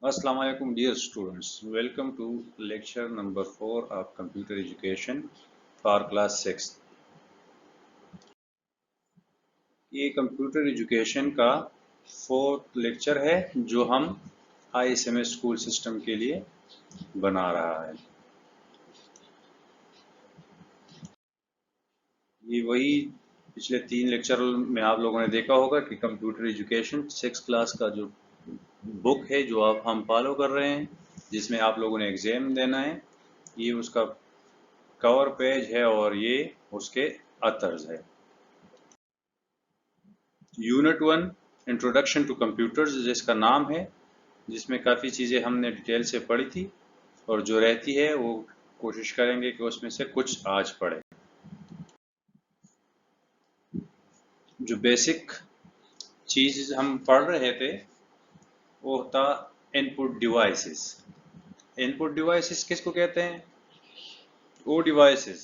Assalamu alaikum dear students. Welcome to lecture number 4 of computer education for class 6. ये computer education का 4th lecture है जो हम ISMS school system के लिए बना रहा है। ये वही पिछले 3 लेक्चर में आप लोगों ने देखा होगा कि कंप्यूटर एजुकेशन 6 क्लास का जो बुक है जो आप हम फॉलो कर रहे हैं, जिसमें आप लोगों ने एग्जाम देना है। ये उसका कवर पेज है और ये उसके अथर्स है। यूनिट 1 इंट्रोडक्शन टू कंप्यूटर्स जिसका नाम है, जिसमें काफ़ी चीज़ें हमने डिटेल से पढ़ी थी और जो रहती है वो कोशिश करेंगे कि उसमें से कुछ आज पढ़े। जो बेसिक चीज़ हम पढ़ रहे थे वो था इनपुट डिवाइसेस। इनपुट डिवाइसेस किसको कहते हैं? वो डिवाइसेस,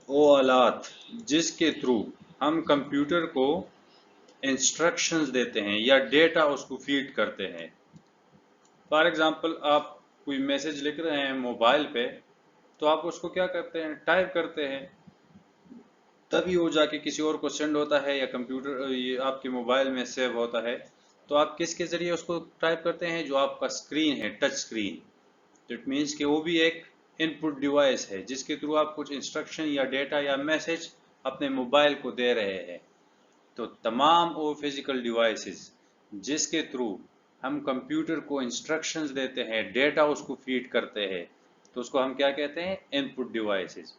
वो आलात जिसके थ्रू हम कंप्यूटर को इंस्ट्रक्शंस देते हैं या डेटा उसको फीड करते हैं। फॉर एग्जांपल, आप कोई मैसेज लिख रहे हैं मोबाइल पे, तो आप उसको क्या करते हैं? टाइप करते हैं, तभी वो जाके किसी और को सेंड होता है या कंप्यूटर ये आपके मोबाइल में सेव होता है। तो आप किसके जरिए उसको टाइप करते हैं? जो आपका स्क्रीन है, टच स्क्रीन। इट मीन्स कि वो भी एक इनपुट डिवाइस है जिसके थ्रू आप कुछ इंस्ट्रक्शन या डेटा या मैसेज अपने मोबाइल को दे रहे हैं। तो तमाम वो फिजिकल डिवाइसेस जिसके थ्रू हम कंप्यूटर को इंस्ट्रक्शंस देते हैं, डेटा उसको फीड करते हैं, तो उसको हम क्या कहते हैं? Input devices.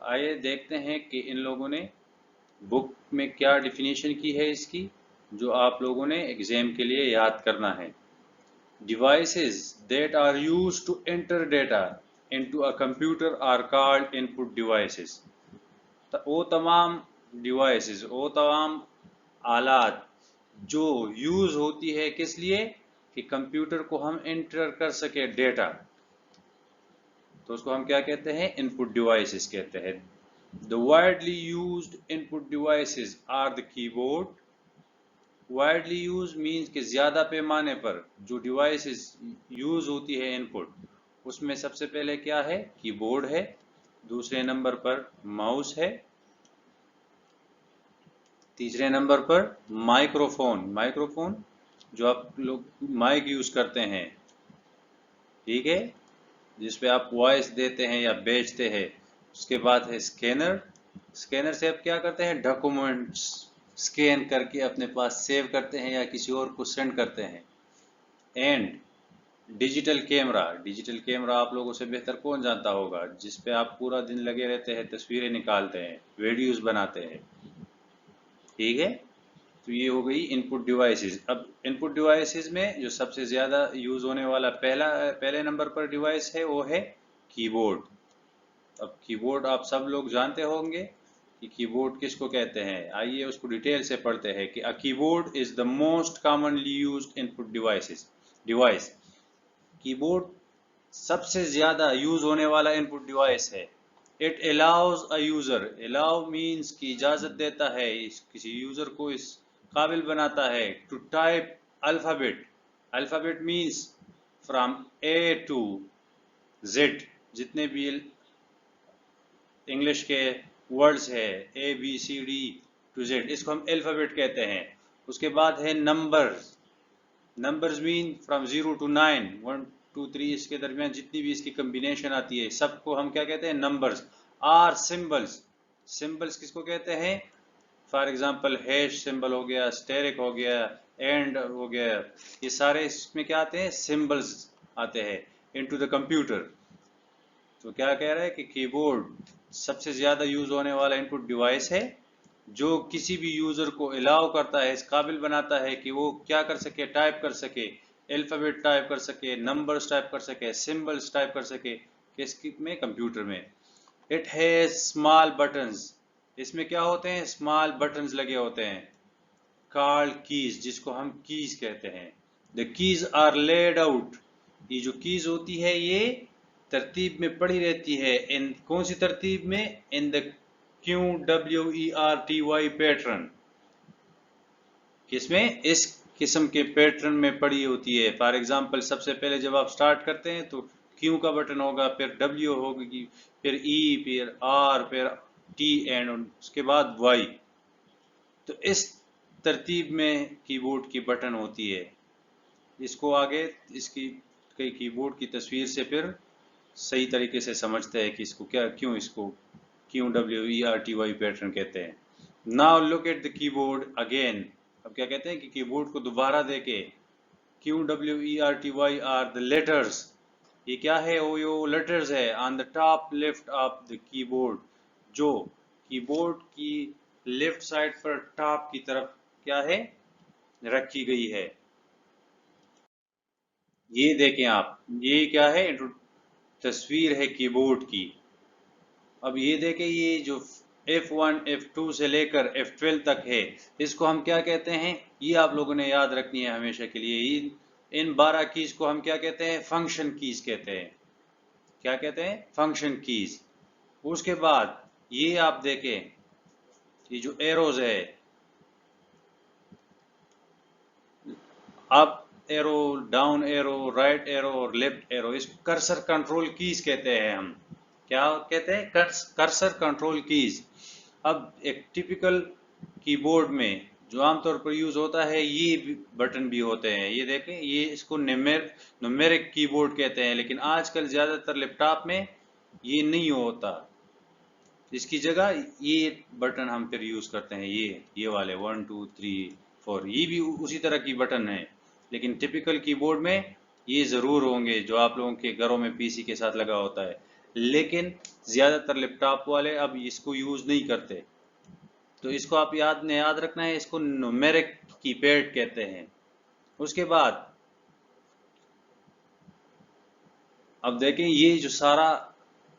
आइए देखते हैं कि इन लोगों ने बुक में क्या डिफिनीशन की है इसकी, जो आप लोगों ने एग्जाम के लिए याद करना है। Devices that are used to enter data into a computer are called input devices. वो तमाम डिवाइसेस, वो तमाम आलात जो यूज होती है किस लिए? कि कंप्यूटर को हम एंटर कर सके डेटा, तो उसको हम क्या कहते हैं? इनपुट डिवाइसेस कहते हैं। The widely used input devices are the keyboard. Widely use means कि ज्यादा पैमाने पर जो डिवाइसेस यूज होती है इनपुट, उसमें सबसे पहले क्या है? कीबोर्ड है, दूसरे नंबर पर माउस है, तीसरे नंबर पर माइक्रोफोन। माइक्रोफोन जो आप लोग माइक यूज करते हैं, ठीक है, जिसपे आप वॉइस देते हैं या भेजते हैं। उसके बाद है स्कैनर। स्कैनर से आप क्या करते हैं? डॉक्यूमेंट्स स्कैन करके अपने पास सेव करते हैं या किसी और को सेंड करते हैं। And digital camera. Digital camera आप लोगों से बेहतर कौन जानता होगा, जिसपे आप पूरा दिन लगे रहते हैं, तस्वीरें निकालते हैं, वीडियोस बनाते हैं, ठीक है। तो ये हो गई इनपुट डिवाइसेस। अब इनपुट डिवाइसेस में जो सबसे ज़्यादा यूज़ होने वाला पहले नंबर पर डिवाइस है वो है कीबोर्ड। अब कीबोर्ड आप सब लोग जानते होंगे कि कीबोर्ड किसको कहते हैं। आइए उसको डिटेल से पढ़ते हैं कि a keyboard is the most commonly used input device. Keyboard सबसे ज़्यादा यूज़ होने वाला इनपुट डिवाइस है। It allows a user. Allow means की इजाज़त देता है, किसी यूज़र को इस काबिल बनाता है to type alphabet. Alphabet means from A to Z, जितने भी इंग्लिश के वर्ड्स है, A B C D to Z, इसको हम अल्फ़ाबेट कहते हैं। उसके बाद है numbers. Numbers mean from 0 to 9, 1 2 3, इसके दरमियान जितनी भी इसकी कम्बिनेशन आती है सबको हम क्या कहते हैं? नंबर्स। Are symbols. सिंबल्स किसको कहते हैं? फॉर एग्जांपल हैश सिंबल हो गया, स्टेरिक हो गया, एंड हो गया, ये सारे इसमें क्या आते हैं? सिंबल्स आते हैं इनटू द कंप्यूटर। तो क्या कह रहा है कि कीबोर्ड सबसे ज्यादा यूज होने वाला इनपुट डिवाइस है जो किसी भी यूजर को अलाउ करता है, इस काबिल बनाता है कि वो क्या कर सके? टाइप कर सके, अल्फाबेट टाइप कर सके, नंबर्स टाइप कर सके, सिंबल्स टाइप कर सके, किसकी में? कंप्यूटर में। It has small buttons. इसमें क्या होते हैं? स्मॉल बटन्स लगे होते हैं, कॉल्ड कीज, जिसको हम कीज कहते हैं। The keys are laid out. ये जो कीज होती है ये तरतीब में पड़ी रहती है। इन कौन सी तरतीब में? In the QWERTY pattern. किसमें? इस किस्म के पैटर्न में पड़ी होती है। फॉर एग्जांपल सबसे पहले जब आप स्टार्ट करते हैं तो क्यू का बटन होगा, फिर डब्ल्यू होगी, फिर ई, फिर आर, फिर टी एंड उसके बाद वाई। तो इस तरतीब में कीबोर्ड की बटन होती है। इसको आगे इसकी कई कीबोर्ड की तस्वीर से फिर सही तरीके से समझते हैं कि इसको इसको QWERTY पैटर्न कहते हैं। Now look at the keyboard again. अब क्या कहते हैं कि कीबोर्ड को दोबारा देखे। QWERTY are the letters. ये क्या है? वो लेटर्स है on the top left of the keyboard, जो कीबोर्ड की लेफ्ट साइड पर टॉप की तरफ क्या है, रखी गई है। ये देखें आप, ये क्या है? तस्वीर है कीबोर्ड की। अब ये देखें, ये जो F1 F2 से लेकर F12 तक है, इसको हम क्या कहते हैं? ये आप लोगों ने याद रखनी है हमेशा के लिए। इन 12 कीज को हम क्या कहते हैं? फंक्शन कीज कहते हैं। क्या कहते हैं? Function keys. उसके बाद ये आप देखें, ये जो एरोज है, up arrow, down arrow, right arrow और लेफ्ट एरो, इसको कर्सर कंट्रोल कीज कहते हैं हम। क्या कहते हैं? Cursor control keys. अब एक टिपिकल कीबोर्ड में जो आमतौर पर यूज होता है, ये बटन भी होते हैं। ये देखें, ये इसको न्यूमेरिक कीबोर्ड कहते हैं, लेकिन आजकल ज्यादातर लैपटॉप में ये नहीं होता। इसकी जगह ये बटन हम फिर यूज करते हैं, ये वाले 1 2 3 4, ये भी उसी तरह की बटन है, लेकिन टिपिकल कीबोर्ड में ये जरूर होंगे जो आप लोगों के घरों में पीसी के साथ लगा होता है। लेकिन ज्यादातर लैपटॉप वाले अब इसको यूज नहीं करते। तो इसको आप याद रखना है, इसको न्यूमेरिक कीपैड कहते हैं। उसके बाद अब देखें, ये जो सारा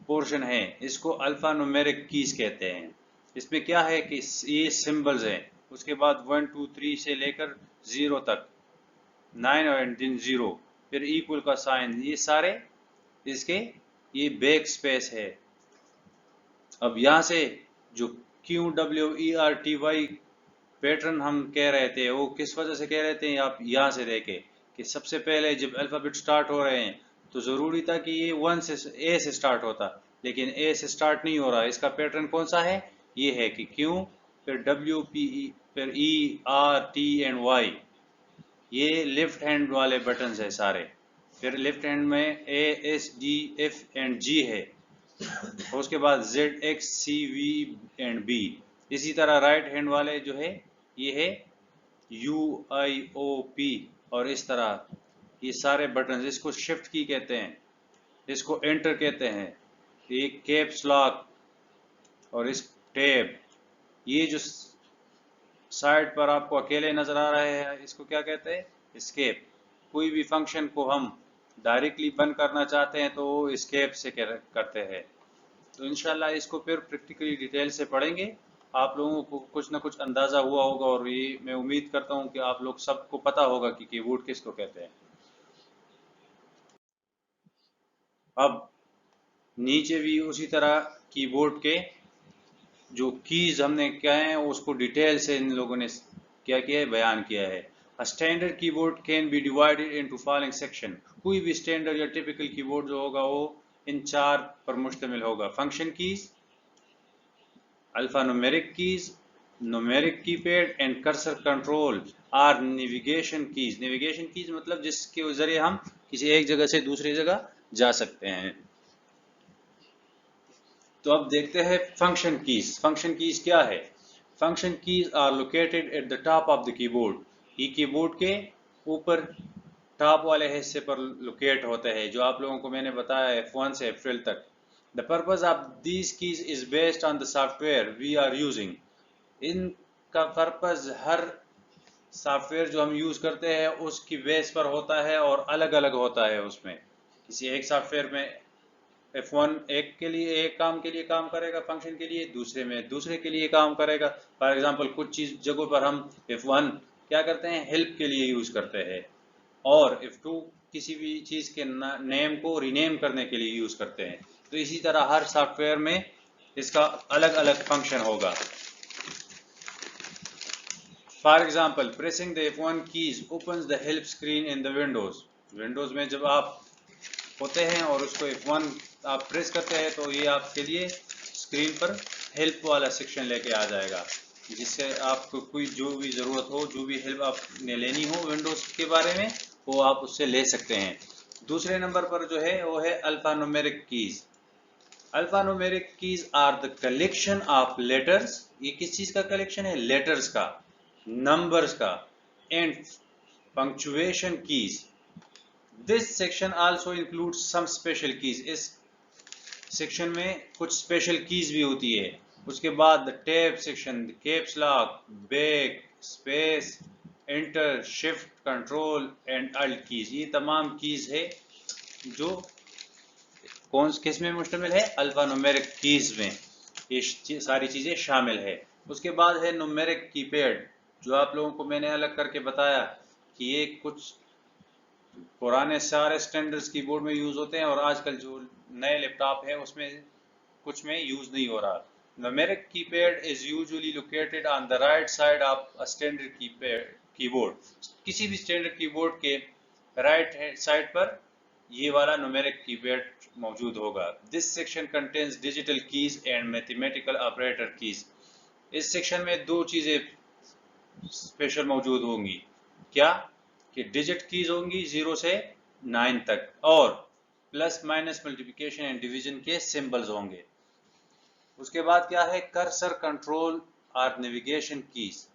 पोर्शन है इसको अल्फा न्यूमेरिक कीज कहते हैं। इसमें क्या है कि ये सिंबल्स हैं, उसके बाद 1 2 3 से लेकर 0 तक, 9 और दिन 0, फिर इक्वल का साइन, ये सारे इसके ये बैक स्पेस है। अब यहाँ से जो QWERTY पैटर्न हम कह रहे थे, वो किस वजह से कह रहे थे? आप यहाँ से देखें कि सबसे पहले जब अल्फाबेट स्टार्ट हो रहे हैं तो जरूरी था कि ये 1 से A से स्टार्ट होता, लेकिन A से स्टार्ट नहीं हो रहा। इसका पैटर्न कौन सा है? ये है कि Q, फिर W, P, फिर E, R, T and Y। ये लेफ्ट हैंड वाले बटन्स है सारे। फिर लेफ्ट हैंड में A, S, D, F and G है। उसके बाद Z, X, C, V and B। इसी तरह राइट हैंड वाले जो है, ये है U, I, O, P, और इस तरह ये सारे बटन। इसको शिफ्ट की कहते हैं, इसको एंटर कहते हैं, ये कैप्स लॉक और इस टैब। ये जो साइड पर आपको अकेले नजर आ रहे हैं, इसको क्या कहते हैं? एस्केप। कोई भी फंक्शन को हम डायरेक्टली बंद करना चाहते हैं तो एस्केप से करते हैं। तो इंशाल्लाह इसको फिर प्रैक्टिकली डिटेल से पढ़ेंगे। आप लोगों को कुछ ना कुछ अंदाजा हुआ होगा, और ये मैं उम्मीद करता हूँ कि आप लोग सबको पता होगा कि कीबोर्ड किसको कहते हैं। अब नीचे भी उसी तरह कीबोर्ड के जो कीज हमने क्या है उसको डिटेल से इन लोगों ने क्या किया है, बयान किया है। A standard keyboard can be divided into following section। कोई भी स्टैंडर्ड या टिपिकल कीबोर्ड जो होगा वो इन 4 पर मुश्तमिल होगा। Function keys, alphanumeric keys, numeric keypad and cursor control or navigation keys. Navigation keys मतलब जिसके जरिए हम किसी एक जगह से दूसरी जगह जा सकते हैं। तो अब देखते हैं फंक्शन कीज। फंक्शन कीज क्या है? Function keys are located at the top of the keyboard. ये कीबोर्ड के ऊपर टॉप वाले हिस्से पर लोकेट होते हैं, जो आप लोगों को मैंने बताया F1 से F12 तक। The purpose of these keys is based on the software we are using. इनका पर्पज हर सॉफ्टवेयर जो हम यूज करते हैं उसकी बेस पर होता है और अलग अलग होता है। उसमें किसी एक सॉफ्टवेयर में F1 एक के लिए, एक काम के लिए काम करेगा, फंक्शन के लिए, दूसरे में दूसरे के लिए काम करेगा। फॉर एग्जांपल कुछ चीज जगहों पर हम F1 क्या करते हैं, हेल्प के लिए यूज करते हैं, और F2 किसी भी चीज के नेम को रीनेम करने के लिए यूज करते हैं। तो इसी तरह हर सॉफ्टवेयर में इसका अलग अलग फंक्शन होगा। For example pressing the F1 keys opens the help screen in the Windows. Windows में जब आप होते हैं और उसको F1 आप प्रेस करते हैं तो ये आपके लिए स्क्रीन पर हेल्प वाला सेक्शन लेके आ जाएगा, जिससे आपको कोई जो भी ज़रूरत हो, जो भी हेल्प आपने लेनी हो विंडोज़ के बारे में, वो आप उससे ले सकते हैं। दूसरे नंबर पर जो है वो है alpha numeric keys. Alpha numeric keys are the collection of letters. ये किस चीज़ का कलेक्शन है? लेटर्स का, नंबर्स का, and punctuation keys. This section also includes some special keys. इस सेक्शन में कुछ स्पेशल कीज भी होती है। उसके बाद the tab section, caps lock, back, space, enter, shift, control and alt keys. ये तमाम कीज है जो कौन किस में मुश्तमिल है? अल्फा न्यूमेरिक कीज में ये सारी चीजें शामिल है। उसके बाद है न्यूमेरिक कीपैड, जो आप लोगों को मैंने अलग करके बताया कि ये कुछ पुराने सारे स्टैंडर्ड्स कीबोर्ड में यूज होते हैं और आजकल जो नए लैपटॉप है उसमें कुछ में यूज नहीं हो रहा। Numeric keypad is usually located on the right side of a standard keyboard. किसी भी स्टैंडर्ड कीबोर्ड के राइट हैंड साइड पर ये वाला न्यूमेरिक कीपैड मौजूद होगा। This section contains digital keys and mathematical operator keys. इस सेक्शन में दो चीजें स्पेशल मौजूद होंगी। क्या? कि डिजिट कीज होंगी 0 से 9 तक, और plus minus multiplication and division के सिंबल्स होंगे। उसके बाद क्या है? कर्सर कंट्रोल और नेविगेशन कीज।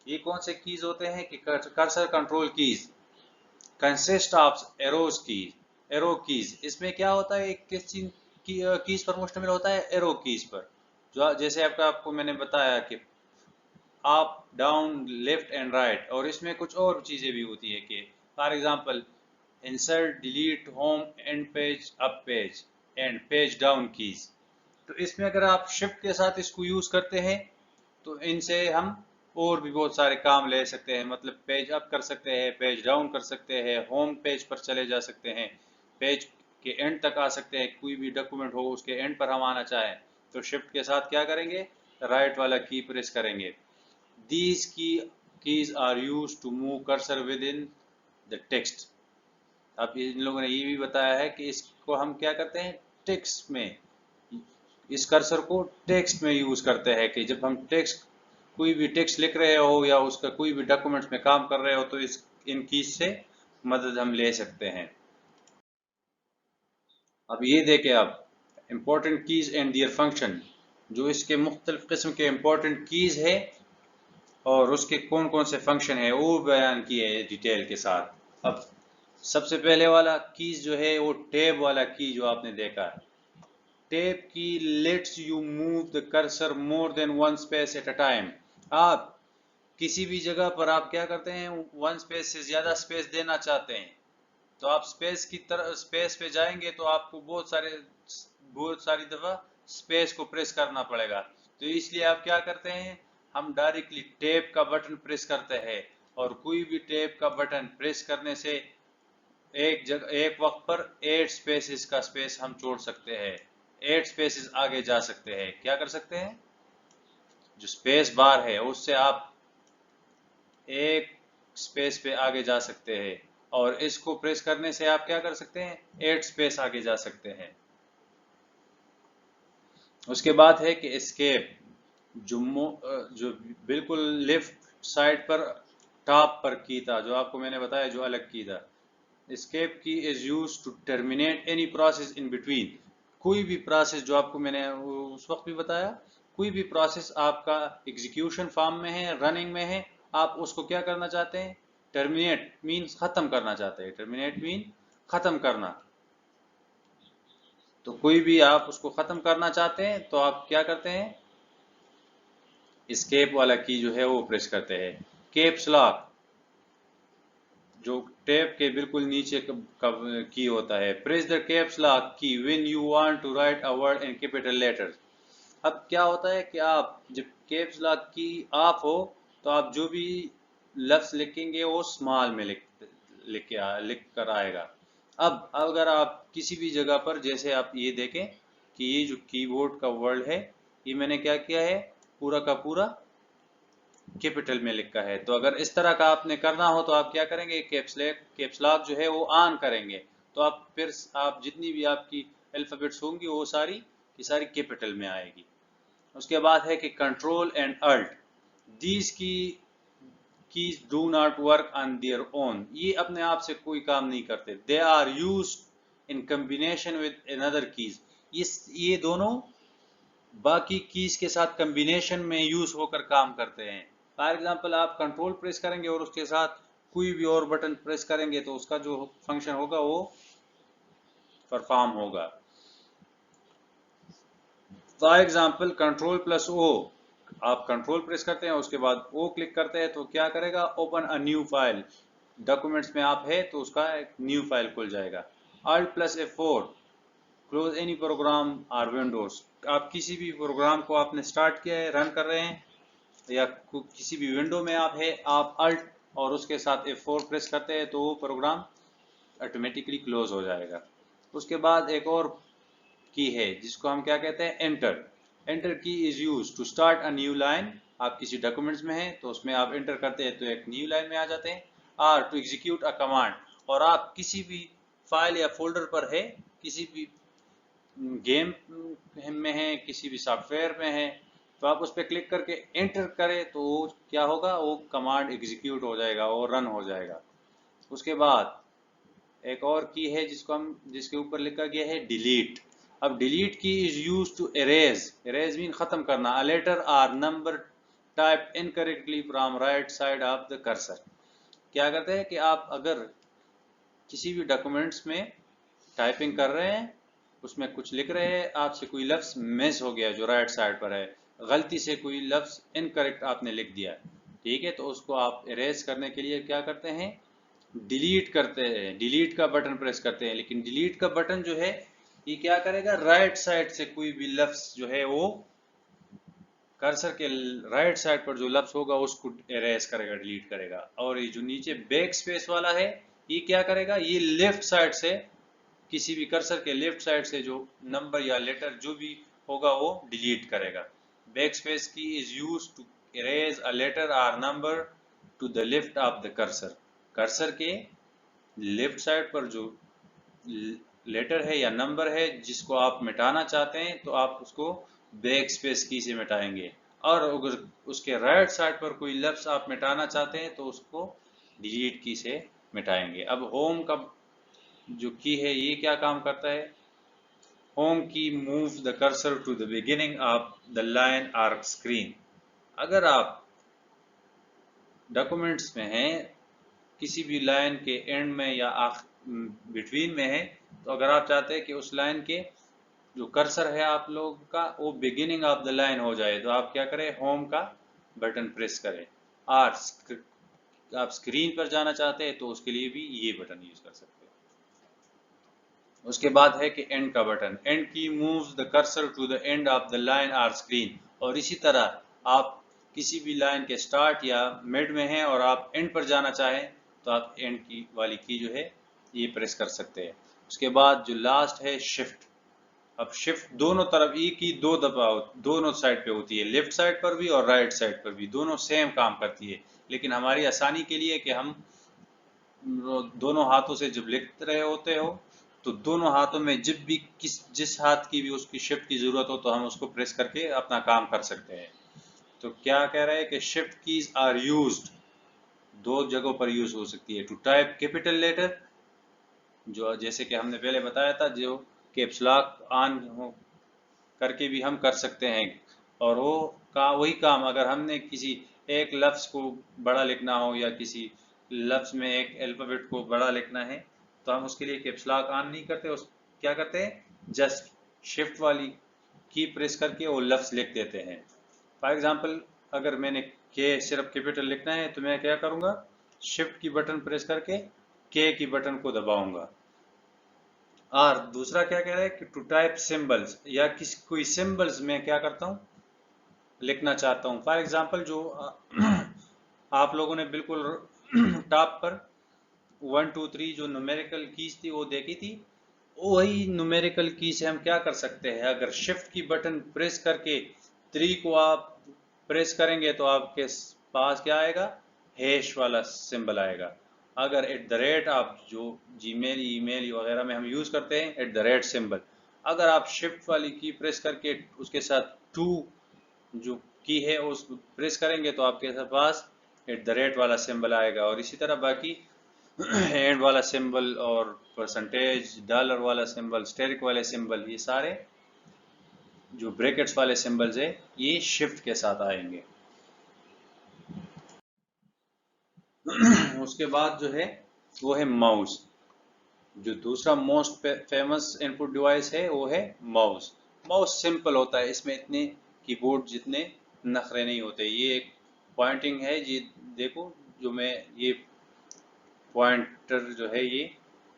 ये कौन से कीज होते हैं? कि cursor control keys consist of arrows keys, arrow keys. इसमें क्या होता है? किस चीज की कीज पर मुश्तमिल होता है? एरो कीज पर। जो जैसे आपको मैंने बताया कि up, down, left and right, और इसमें कुछ और चीजें भी होती है कि for example insert, delete, home, and page, up page and page down keys. तो इसमें अगर आप शिफ्ट के साथ इसको यूज करते हैं तो इनसे हम और भी बहुत सारे काम ले सकते हैं। मतलब पेज अप कर सकते हैं, पेज डाउन कर सकते हैं, होम पेज पर चले जा सकते हैं, पेज के एंड तक आ सकते हैं। कोई भी डॉक्यूमेंट हो उसके एंड पर हम आना चाहें तो शिफ्ट के साथ क्या करेंगे? राइट वाला की प्रेस करेंगे। These keys are used to move cursor within the text। अब इन लोगों ने ये भी बताया है कि इसको हम क्या करते हैं? टेक्स्ट में, इस कर्सर को टेक्स्ट में यूज करते हैं कि जब हम टेक्स्ट, कोई भी टेक्स्ट लिख रहे हो या उसका कोई भी डॉक्यूमेंट्स में काम कर रहे हो तो इन कीज से मदद हम ले सकते हैं। अब ये देखें आप, important keys and their function. जो इसके मुख्तलिफ किस्म के इम्पोर्टेंट कीज है और उसके कौन कौन से फंक्शन है वो बयान किए है डिटेल के साथ। अब सबसे पहले वाला कीज जो है वो टैब वाला की, जो आपने देखा। टैब की let's you move the cursor more than one space at a time. आप किसी भी जगह पर आप क्या करते हैं? वन स्पेस से ज्यादा स्पेस देना चाहते हैं तो आप स्पेस की तरह स्पेस पे जाएंगे तो आपको बहुत सारी दफा स्पेस को प्रेस करना पड़ेगा। तो इसलिए आप क्या करते हैं? हम डायरेक्टली टैब का बटन प्रेस करते हैं, और कोई भी टैब का बटन प्रेस करने से एक वक्त पर 8 स्पेसेस का स्पेस हम छोड़ सकते हैं, 8 स्पेसेस आगे जा सकते हैं। क्या कर सकते हैं? जो स्पेस बार है उससे आप एक स्पेस पे आगे जा सकते हैं, और इसको प्रेस करने से आप क्या कर सकते हैं? 8 स्पेस आगे जा सकते हैं। उसके बाद है कि एस्केप, जो बिल्कुल लेफ्ट साइड पर टॉप पर की था, जो आपको मैंने बताया जो अलग की था। Escape key is use to terminate any process in between. कोई भी प्रोसेस, जो आपको मैंने उस वक्त भी बताया, कोई भी प्रोसेस आपका एग्जीक्यूशन फॉर्म में है, रनिंग में है, आप उसको क्या करना चाहते हैं? टर्मिनेट मीन्स खत्म करना चाहते हैं। टर्मिनेट मीन खत्म करना। तो कोई भी आप उसको खत्म करना चाहते हैं तो आप क्या करते हैं? एस्केप वाला की जो है वो प्रेस करते हैं। कैप्स लॉक, जो टैब के बिल्कुल नीचे की होता है। Press the caps lock key when you want to write a word in capital letters. अब क्या होता है कि आप जब कैप्स लॉक की ऑफ हो तो आप जो भी लफ्ज लिखेंगे वो स्मॉल में लिख कर आएगा। अब अगर आप किसी भी जगह पर, जैसे आप ये देखें कि ये जो कीबोर्ड का वर्ड है, ये मैंने क्या किया है? पूरा का पूरा कैपिटल में लिखा है। तो अगर इस तरह का आपने करना हो तो आप क्या करेंगे, कैप्स लॉक जो है वो ऑन करेंगे, तो आप फिर आप जितनी भी आपकी अल्फाबेट्स होंगी वो सारी की सारी कैपिटल में आएगी। उसके बाद है कि control and alt, these keys do not work on their own, ये अपने आप से कोई काम नहीं करते। They are used in combination with another keys, ये दोनों बाकी कीज के साथ कम्बिनेशन में यूज होकर काम करते हैं। फॉर एग्जांपल आप कंट्रोल प्रेस करेंगे और उसके साथ कोई भी और बटन प्रेस करेंगे तो उसका जो फंक्शन होगा वो परफॉर्म होगा। For example control plus O, आप कंट्रोल प्रेस करते हैं उसके बाद ओ क्लिक करते हैं तो क्या करेगा, open a new file, documents में आप है तो उसका एक न्यू फाइल खुल जाएगा। Alt plus F4, close any program और विंडोज, आप किसी भी प्रोग्राम को आपने स्टार्ट किया है, रन कर रहे हैं या किसी भी विंडो में आप है, आप अल्ट और उसके साथ F4 प्रेस करते हैं तो वो प्रोग्राम ऑटोमेटिकली क्लोज हो जाएगा। उसके बाद एक और की है जिसको हम क्या कहते हैं, enter. Enter key is use to start a new line, आप किसी डॉक्यूमेंट्स में हैं तो उसमें आप एंटर करते हैं तो एक न्यू लाइन में आ जाते हैं। Or to execute a command, और आप किसी भी फाइल या फोल्डर पर है, किसी भी गेम में है, किसी भी सॉफ्टवेयर में है, तो आप उस पर क्लिक करके एंटर करें तो क्या होगा, वो कमांड एग्जीक्यूट हो जाएगा और रन हो जाएगा। उसके बाद एक और की है जिसके ऊपर लिखा गया है डिलीट। अब delete key is use to erase, erase mean खत्म करना, a letter or number type incorrectly from right side of the cursor. क्या करते हैं कि आप अगर किसी भी डॉक्यूमेंट्स में टाइपिंग कर रहे हैं, उसमें कुछ लिख रहे हैं, आपसे कोई लफ्ज मिस हो गया जो राइट साइड पर है, गलती से कोई लफ्ज इनकरेक्ट आपने लिख दिया, ठीक है, तो उसको आप इरेज करने के लिए क्या करते हैं, डिलीट करते हैं, डिलीट का बटन प्रेस करते हैं। लेकिन डिलीट का बटन जो है ये क्या करेगा, राइट साइड से कोई भी लफ्ज जो है वो कर्सर के राइट साइड पर जो लफ्ज होगा उसको इरेज करेगा, डिलीट करेगा। और ये जो नीचे बैक स्पेस वाला है ये क्या करेगा, ये लेफ्ट साइड से किसी भी कर्सर के लेफ्ट साइड से जो नंबर या लेटर जो भी होगा वो डिलीट करेगा। Back space key is use to erase a letter और number to the left of the cursor, cursor के लेफ्ट साइड पर जो लेटर है या नंबर है जिसको आप मिटाना चाहते हैं तो आप उसको बैक स्पेस की से मिटाएंगे, और अगर उसके राइट साइड पर कोई लफ्ज आप मिटाना चाहते हैं तो उसको डिलीट की से मिटाएंगे। अब होम का जो की है ये क्या काम करता है, home key move the cursor to the beginning of the line or screen. अगर आप डॉक्यूमेंट्स में हैं, किसी भी लाइन के एंड में या बिटवीन में है, तो अगर आप चाहते हैं कि उस लाइन के जो कर्सर है आप लोग का वो बिगिनिंग ऑफ द लाइन हो जाए तो आप क्या करें, होम का बटन प्रेस करें। और आप स्क्रीन पर जाना चाहते हैं तो उसके लिए भी ये बटन यूज कर सकते हैं। उसके बाद है कि एंड का button, end key moves the cursor to the end of the line और स्क्रीन। और इसी तरह आप किसी भी लाइन के स्टार्ट या मिड में हैं और आप एंड पर जाना चाहें तो आप एंड की वाली की जो है ये प्रेस कर सकते हैं। उसके बाद जो लास्ट है शिफ्ट। अब शिफ्ट दोनों तरफ एक ही दो दफा दोनों साइड पे होती है, लेफ्ट साइड पर भी और राइट साइड पर भी, दोनों सेम काम करती है। लेकिन हमारी आसानी के लिए कि हम दोनों हाथों से जब लिख रहे होते हो तो दोनों हाथों में जब भी जिस हाथ की भी उसकी शिफ्ट की जरूरत हो तो हम उसको प्रेस करके अपना काम कर सकते हैं। तो क्या कह रहे हैं कि शिफ्ट कीज आर यूज्ड, दो जगहों पर यूज हो सकती है, टू टाइप कैपिटल लेटर, जो जैसे कि हमने पहले बताया था, जो कैप्स लॉक ऑन करके भी हम कर सकते हैं। और वो वही काम अगर हमने किसी एक लफ्ज को बड़ा लिखना हो या किसी लफ्ज में एक अल्फाबेट को बड़ा लिखना है तो हम उसके लिए कैप्स लॉक ऑन नहीं करते, उस क्या करते हैं, जस्ट शिफ्ट वाली की प्रेस करके वो लफ्ज लिख देते हैं। फॉर एग्जांपल अगर मैंने के सिर्फ कैपिटल लिखना है तो मैं क्या करूंगा, शिफ्ट की बटन प्रेस करके के की बटन को दबाऊंगा। और दूसरा क्या कह रहा है कि टू टाइप सिंबल्स, या किसी कोई सिंबल्स में क्या करता हूँ, लिखना चाहता हूँ। फॉर एग्जांपल जो आप लोगों ने बिल्कुल टॉप पर 1 2 3 जो न्यूमेरिकल कीज थी वो देखी थी, वही न्यूमेरिकल की से हम क्या कर सकते हैं, अगर शिफ्ट की बटन प्रेस करके 3 को आप प्रेस करेंगे तो आपके पास क्या आएगा, हैश वाला सिंबल आएगा। अगर एट द रेट आप जो जीमेल ईमेल वगैरह में हम यूज करते हैं एट द रेट सिंबल, अगर आप शिफ्ट वाली की प्रेस करके उसके साथ टू जो की है उस प्रेस करेंगे तो आपके पास एट द रेट वाला सिंबल आएगा। और इसी तरह बाकी एंड वाला सिंबल और परसेंटेज, डॉलर वाला सिंबल, स्टेरिक वाले सिंबल, ये सारे जो ब्रैकेट्स वाले सिंबल्स है ये शिफ्ट के साथ आएंगे। उसके बाद जो है वो है माउस। जो दूसरा मोस्ट फेमस इनपुट डिवाइस है वो है माउस। माउस सिंपल होता है, इसमें इतने कीबोर्ड जितने नखरे नहीं होते। ये एक पॉइंटिंग है, ये देखो जो मैं ये पॉइंटर जो है ये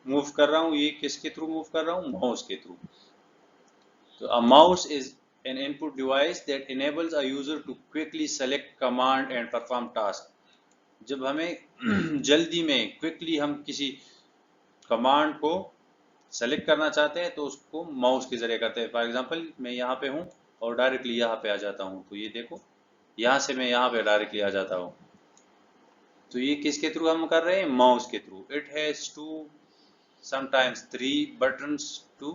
मूव कर रहा हूँ, ये किसके थ्रू मूव कर रहा हूँ, माउस के थ्रू। तो a mouse is an input device that enables a user to quickly select command and perform task। जब हमें जल्दी में क्विकली हम किसी कमांड को सेलेक्ट करना चाहते हैं तो उसको माउस के जरिए करते हैं। फॉर एग्जांपल मैं यहाँ पे हूँ और डायरेक्टली यहाँ पे आ जाता हूँ, तो ये देखो यहाँ से मैं यहाँ पे डायरेक्टली आ जाता हूँ। तो ये किसके थ्रू हम कर रहे हैं, माउस के थ्रू। It has to sometimes 3 buttons to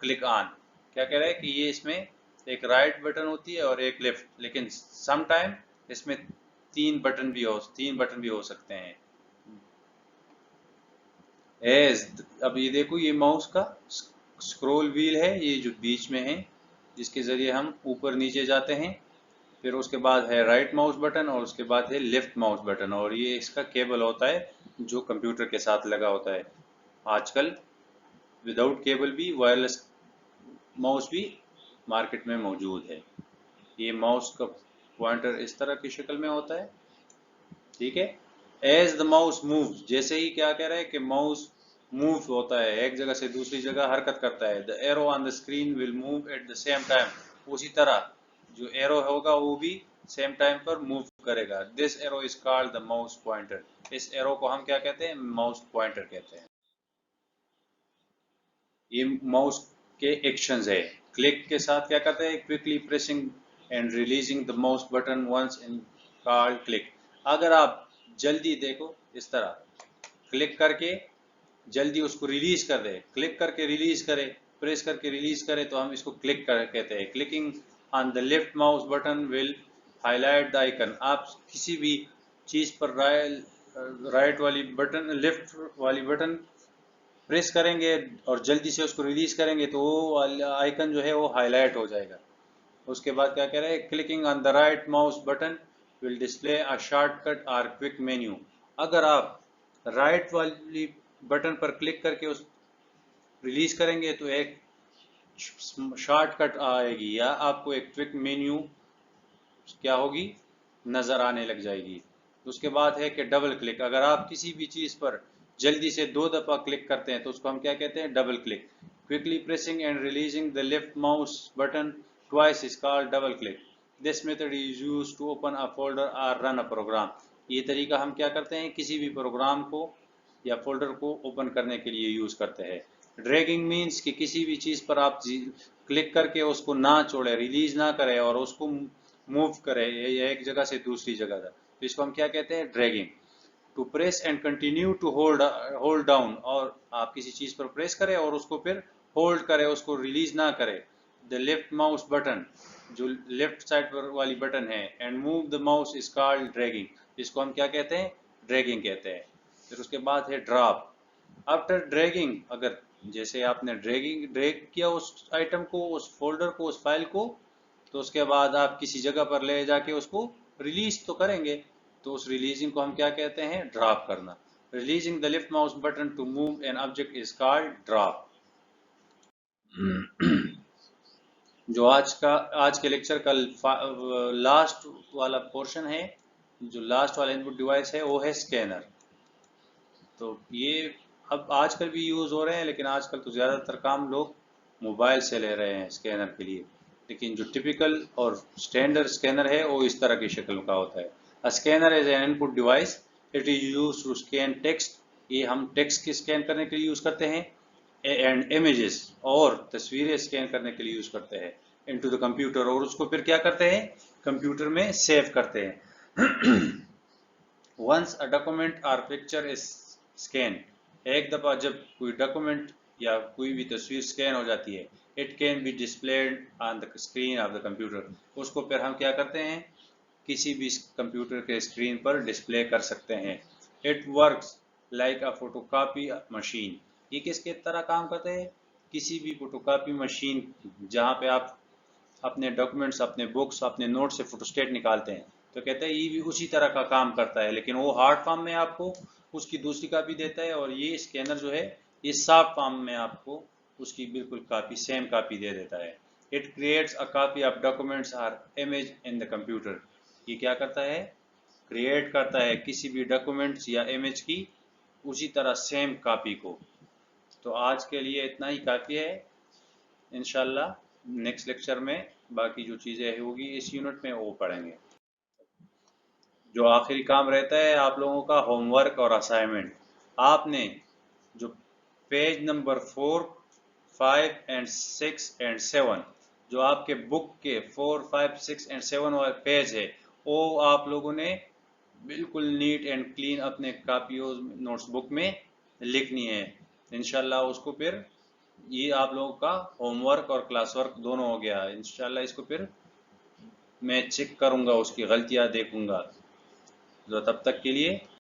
click on. क्या कह रहा है कि ये इसमें एक राइट बटन होती है और एक लेफ्ट, लेकिन समटाइम इसमें 3 बटन भी हो सकते हैं। अब ये देखो ये माउस का स्क्रॉल व्हील है, ये जो बीच में है जिसके जरिए हम ऊपर नीचे जाते हैं। फिर उसके बाद है राइट माउस बटन और उसके बाद है लेफ्ट माउस बटन, और ये इसका केबल होता है जो कंप्यूटर के साथ लगा होता है। आजकल विदाउट केबल भी वायरलेस माउस भी मार्केट में मौजूद है। ये माउस का पॉइंटर इस तरह की शक्ल में होता है, ठीक है। एज द माउस मूव, जैसे ही क्या कह रहा है कि माउस मूव होता है, एक जगह से दूसरी जगह हरकत करता है। The arrow on the screen will move at the same time, उसी तरह जो एरो होगा वो भी सेम टाइम पर मूव करेगा। This arrow is called the mouse pointer. इस एरो को हम क्या कहते हैं, माउस पॉइंटर कहते हैं। ये माउस के एक्शंस है। क्लिक के साथ क्या करते हैं, quickly pressing and releasing the mouse button once in called click. अगर आप जल्दी देखो इस तरह क्लिक करके जल्दी उसको रिलीज कर दे, क्लिक करके रिलीज करे, प्रेस करके रिलीज करे, तो हम इसको क्लिक कर कहते हैं। Clicking on the left mouse button will highlight the icon. आप किसी भी चीज पर राइट वाली बटन, लेफ्ट वाली बटन प्रेस करेंगे और जल्दी से उसको रिलीज करेंगे तो वो आइकन जो है वो हाईलाइट हो जाएगा। उसके बाद क्या कह रहे हैं, clicking on the right mouse button will display a shortcut और क्विक मेन्यू। अगर आप राइट वाली बटन पर क्लिक करके उस रिलीज करेंगे तो एक शॉर्टकट आएगी या आपको एक क्विक मेन्यू क्या होगी, नजर आने लग जाएगी। उसके बाद है कि डबल क्लिक। अगर आप किसी भी चीज पर जल्दी से 2 दफा क्लिक करते हैं तो उसको हम क्या कहते हैं, double click. Quickly pressing and releasing the left mouse button twice is called double click. This method is used to open a folder or run a program. ये तरीका हम क्या करते हैं, किसी भी प्रोग्राम को या फोल्डर को ओपन करने के लिए यूज करते हैं। ड्रैगिंग मीन्स कि किसी भी चीज पर आप क्लिक करके उसको ना छोड़े, रिलीज ना करें और उसको मूव करे एक जगह से दूसरी जगह तक, तो इसको हम क्या कहते हैं, dragging. To press and continue to hold down, और आप किसी चीज पर प्रेस करें और उसको फिर होल्ड करें, उसको रिलीज ना करें। द लेफ्ट माउस बटन, जो लेफ्ट साइड पर वाली बटन है, and move the mouse is called dragging. इसको हम क्या कहते हैं, ड्रैगिंग कहते हैं। फिर उसके बाद है ड्रॉप। आफ्टर ड्रैगिंग, अगर जैसे आपने ड्रैग किया उस आइटम को, उस फोल्डर को, उस फाइल को, तो उसके बाद आप किसी जगह पर ले जाके उसको रिलीज तो करेंगे, तो उस रिलीजिंग को हम क्या कहते हैं, ड्रॉप करना। Releasing the left mouse button to move an object is called drop. जो आज के लेक्चर का लास्ट वाला पोर्शन है, जो लास्ट वाला इनपुट डिवाइस है वो है स्कैनर। तो ये अब आजकल भी यूज हो रहे हैं, लेकिन आजकल तो ज्यादातर काम लोग मोबाइल से ले रहे हैं स्कैनर के लिए। लेकिन जो टिपिकल और स्टैंडर्ड स्कैनर है वो इस तरह की शक्ल का होता है। A scanner is an input device, it is used to scan text. ये हम टेक्स्ट की स्कैन करने के लिए यूज करते हैं, एंड इमेजेस, और तस्वीरें स्कैन करने के लिए यूज करते हैं, इनटू द कंप्यूटर, और उसको फिर क्या करते हैं, कंप्यूटर में सेव करते हैं। वंस अ डॉक्यूमेंट और पिक्चर इज स्कैन, एक दफ़ा जब कोई डॉक्यूमेंट या कोई भी तस्वीर स्कैन हो जाती है, it can be displayed on the screen of the computer, उसको फिर हम क्या करते हैं, किसी भी कंप्यूटर के स्क्रीन पर डिस्प्ले कर सकते हैं। It works like a photocopy machine, ये किसके तरह काम करते हैं, किसी भी फोटोकॉपी मशीन जहाँ पे आप अपने डॉक्यूमेंट्स, अपने बुक्स, अपने नोट से फोटोस्टेट निकालते हैं, तो कहते हैं ये भी उसी तरह का काम करता है, लेकिन वो हार्ड फॉर्म में आपको उसकी दूसरी कॉपी देता है, और ये स्कैनर जो है ये सॉफ्ट फॉर्म में आपको उसकी बिल्कुल कॉपी, सेम कॉपी दे देता है। It creates a copy of documents और इमेज इन द कंप्यूटर, ये क्या करता है, क्रिएट करता है किसी भी डॉक्यूमेंट्स या इमेज की उसी तरह सेम कॉपी को। तो आज के लिए इतना ही काफ़ी है। इंशाल्लाह नेक्स्ट लेक्चर में बाकी जो चीज़ें होगी इस यूनिट में वो पढ़ेंगे। जो आखिरी काम रहता है आप लोगों का होमवर्क और असाइनमेंट, आपने जो पेज नंबर 4, 5 एंड 6 एंड 7, जो आपके बुक के 4, 5, 6 एंड 7 वाले पेज है, वो आप लोगों ने बिल्कुल नीट एंड क्लीन अपने कापियों नोट्स बुक में लिखनी है। इंशाल्लाह उसको फिर ये आप लोगों का होमवर्क और क्लास वर्क दोनों हो गया। इंशाल्लाह इसको फिर मैं चेक करूंगा, उसकी गलतियां देखूंगा। तो तब तक के लिए